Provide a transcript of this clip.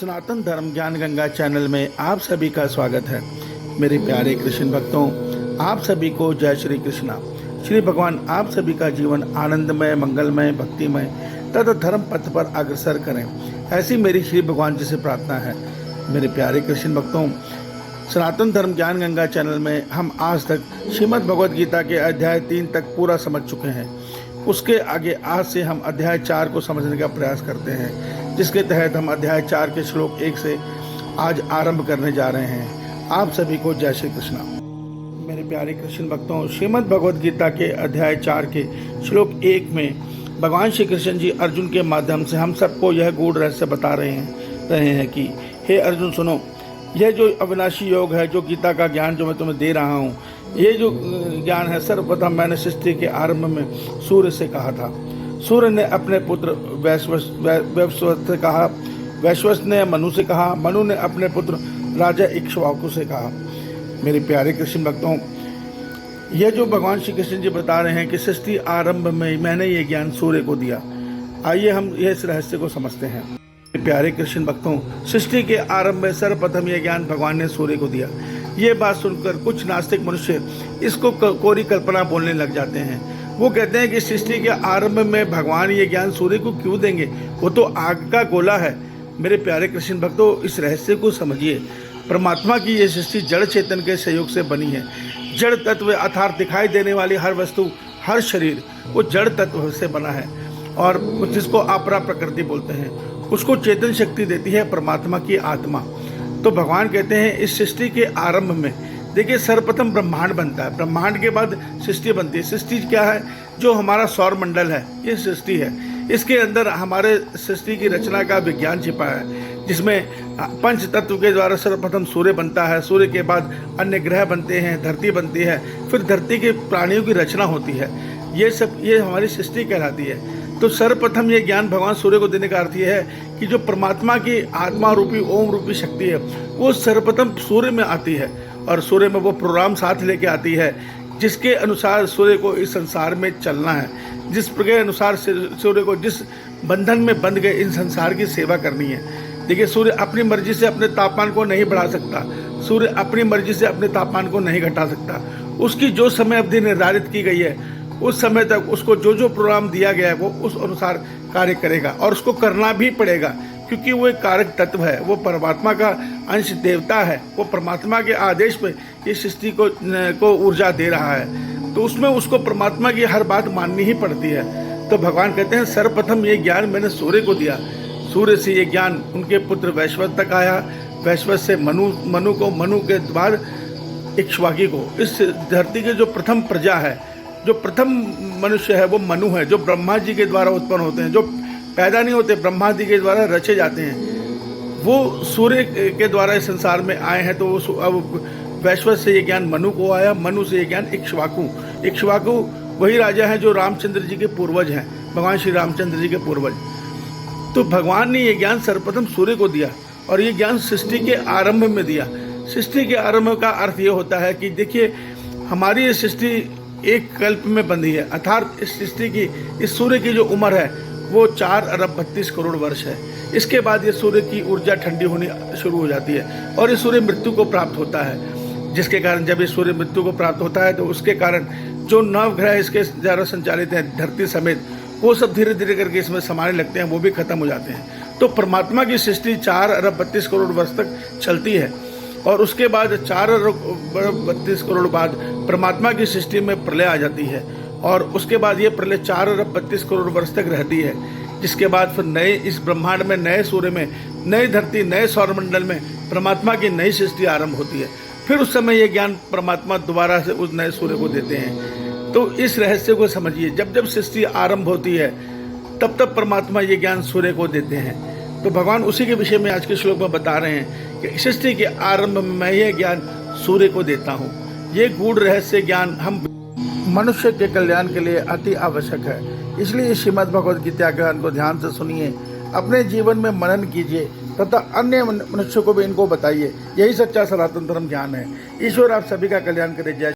सनातन धर्म ज्ञान गंगा चैनल में आप सभी का स्वागत है। मेरे प्यारे कृष्ण भक्तों, आप सभी को जय श्री कृष्णा। श्री भगवान आप सभी का जीवन आनंदमय, मंगलमय, भक्तिमय तथा धर्म पथ पर अग्रसर करें, ऐसी मेरी श्री भगवान जी से प्रार्थना है। मेरे प्यारे कृष्ण भक्तों, सनातन धर्म ज्ञान गंगा चैनल में हम आज तक श्रीमद् भगवद गीता के अध्याय 3 तक पूरा समझ चुके हैं। उसके आगे आज से हम अध्याय 4 को समझने का प्रयास करते हैं, जिसके तहत हम अध्याय 4 के श्लोक 1 से आज आरंभ करने जा रहे हैं। आप सभी को जय श्री कृष्णा। मेरे प्यारे कृष्ण भक्तों, श्रीमद् भगवद गीता के अध्याय 4 के श्लोक 1 में भगवान श्री कृष्ण जी अर्जुन के माध्यम से हम सबको यह गूढ़ रहस्य बता रहे हैं कि हे अर्जुन सुनो, यह जो अविनाशी योग है, जो गीता का ज्ञान जो मैं तुम्हें दे रहा हूँ, ये जो ज्ञान है सर्वप्रथम मैंने सृष्टि के आरंभ में सूर्य से कहा था। सूर्य ने अपने पुत्र वैश्वस से कहा, वैश्वस ने मनु से कहा, मनु ने अपने पुत्र राजा इक्ष्वाकु से कहा। मेरे प्यारे कृष्ण भक्तों, यह जो भगवान श्री कृष्ण जी बता रहे हैं कि सृष्टि आरंभ में मैंने ये ज्ञान सूर्य को दिया। आइए हम इस रहस्य को समझते हैं। प्यारे कृष्ण भक्तों, सृष्टि के आरंभ में सर्वप्रथम यह ज्ञान भगवान ने सूर्य को दिया। ये बात सुनकर कुछ नास्तिक मनुष्य इसको कोरी कल्पना बोलने लग जाते हैं। वो कहते हैं कि सृष्टि के आरंभ में भगवान ये ज्ञान सूर्य को क्यों देंगे, वो तो आग का गोला है। मेरे प्यारे कृष्ण भक्तों, इस रहस्य को समझिए। परमात्मा की ये सृष्टि जड़ चेतन के सहयोग से बनी है। जड़ तत्व अर्थात दिखाई देने वाली हर वस्तु, हर शरीर वो जड़ तत्व से बना है, और जिसको अपरा प्रकृति बोलते हैं, उसको चेतन शक्ति देती है परमात्मा की आत्मा। तो भगवान कहते हैं इस सृष्टि के आरंभ में देखिए सर्वप्रथम ब्रह्मांड बनता है, ब्रह्मांड के बाद सृष्टि बनती है। सृष्टि क्या है? जो हमारा सौर मंडल है, ये सृष्टि है। इसके अंदर हमारे सृष्टि की रचना का विज्ञान छिपा है, जिसमें पंच तत्व के द्वारा सर्वप्रथम सूर्य बनता है। सूर्य के बाद अन्य ग्रह बनते हैं, धरती बनती है, फिर धरती के प्राणियों की रचना होती है। ये हमारी सृष्टि कहलाती है। तो सर्वप्रथम ये ज्ञान भगवान सूर्य को देने का अर्थ ये है कि जो परमात्मा की आत्मा रूपी ओम रूपी शक्ति है, वो सर्वप्रथम सूर्य में आती है, और सूर्य में वो प्रोग्राम साथ लेके आती है, जिसके अनुसार सूर्य को इस संसार में चलना है, जिस प्रकार अनुसार सूर्य को जिस बंधन में बंध गए इन संसार की सेवा करनी है। देखिए, सूर्य अपनी मर्जी से अपने तापमान को नहीं बढ़ा सकता, सूर्य अपनी मर्जी से अपने तापमान को नहीं घटा सकता। उसकी जो समय अवधि निर्धारित की गई है, उस समय तक उसको जो जो प्रोग्राम दिया गया है वो उस अनुसार कार्य करेगा, और उसको करना भी पड़ेगा, क्योंकि वो एक कारक तत्व है, वो परमात्मा का अंश देवता है। वो परमात्मा के आदेश पे ये सृष्टि को ऊर्जा दे रहा है, तो उसमें उसको परमात्मा की हर बात माननी ही पड़ती है। तो भगवान कहते हैं सर्वप्रथम ये ज्ञान मैंने सूर्य को दिया। सूर्य से ये ज्ञान उनके पुत्र वैश्वस तक आया, वैश्वस से मनु को, मनु के बाद इक्ष्वाकु को। इस धरती के जो प्रथम प्रजा है, जो प्रथम मनुष्य है, वो मनु है, जो ब्रह्मा जी के द्वारा उत्पन्न होते हैं, जो पैदा नहीं होते, ब्रह्मा जी के द्वारा रचे जाते हैं। वो सूर्य के द्वारा इस संसार में आए हैं। तो वो अब वैश्वस से ये ज्ञान मनु को आया, मनु से ये ज्ञान इक्ष्वाकु वही राजा है जो रामचंद्र जी के पूर्वज हैं, भगवान श्री रामचंद्र जी के पूर्वज। तो भगवान ने ये ज्ञान सर्वप्रथम सूर्य को दिया, और ये ज्ञान सृष्टि के आरंभ में दिया। सृष्टि के आरंभ का अर्थ ये होता है कि देखिए, हमारी ये सृष्टि एक कल्प में बंधी है, अर्थात इस सृष्टि की, इस सूर्य की जो उम्र है वो 4 अरब 32 करोड़ वर्ष है। इसके बाद ये सूर्य की ऊर्जा ठंडी होनी शुरू हो जाती है, और ये सूर्य मृत्यु को प्राप्त होता है, जिसके कारण जब ये सूर्य मृत्यु को प्राप्त होता है, तो उसके कारण जो नवग्रह इसके द्वारा संचालित हैं, धरती समेत, वो सब धीरे धीरे करके इसमें समाने लगते हैं, वो भी खत्म हो जाते हैं। तो परमात्मा की सृष्टि 4 अरब 32 करोड़ वर्ष तक चलती है, और उसके बाद 4 अरब 32 करोड़ बाद परमात्मा की सृष्टि में प्रलय आ जाती है, और उसके बाद ये प्रलय 4 अरब 32 करोड़ वर्ष तक रहती है, जिसके बाद फिर नए इस ब्रह्मांड में, नए सूर्य में, नई धरती, नए सौरमंडल में परमात्मा की नई सृष्टि आरंभ होती है। फिर उस समय ये ज्ञान परमात्मा दोबारा से उस नए सूर्य को देते हैं। तो इस रहस्य को समझिए, जब जब सृष्टि आरंभ होती है, तब तब परमात्मा ये ज्ञान सूर्य को देते हैं। तो भगवान उसी के विषय में आज के श्लोक में बता रहे हैं कि सृष्टि के आरंभ में मैं ये ज्ञान सूर्य को देता हूँ। ये गूढ़ रहस्य ज्ञान हम मनुष्य के कल्याण के लिए अति आवश्यक है। इसलिए श्रीमद् भगवद गीता ज्ञान को ध्यान से सुनिए, अपने जीवन में मनन कीजिए तथा अन्य मनुष्यों को भी इनको बताइए। यही सच्चा सनातन धर्म ज्ञान है। ईश्वर आप सभी का कल्याण करे। जय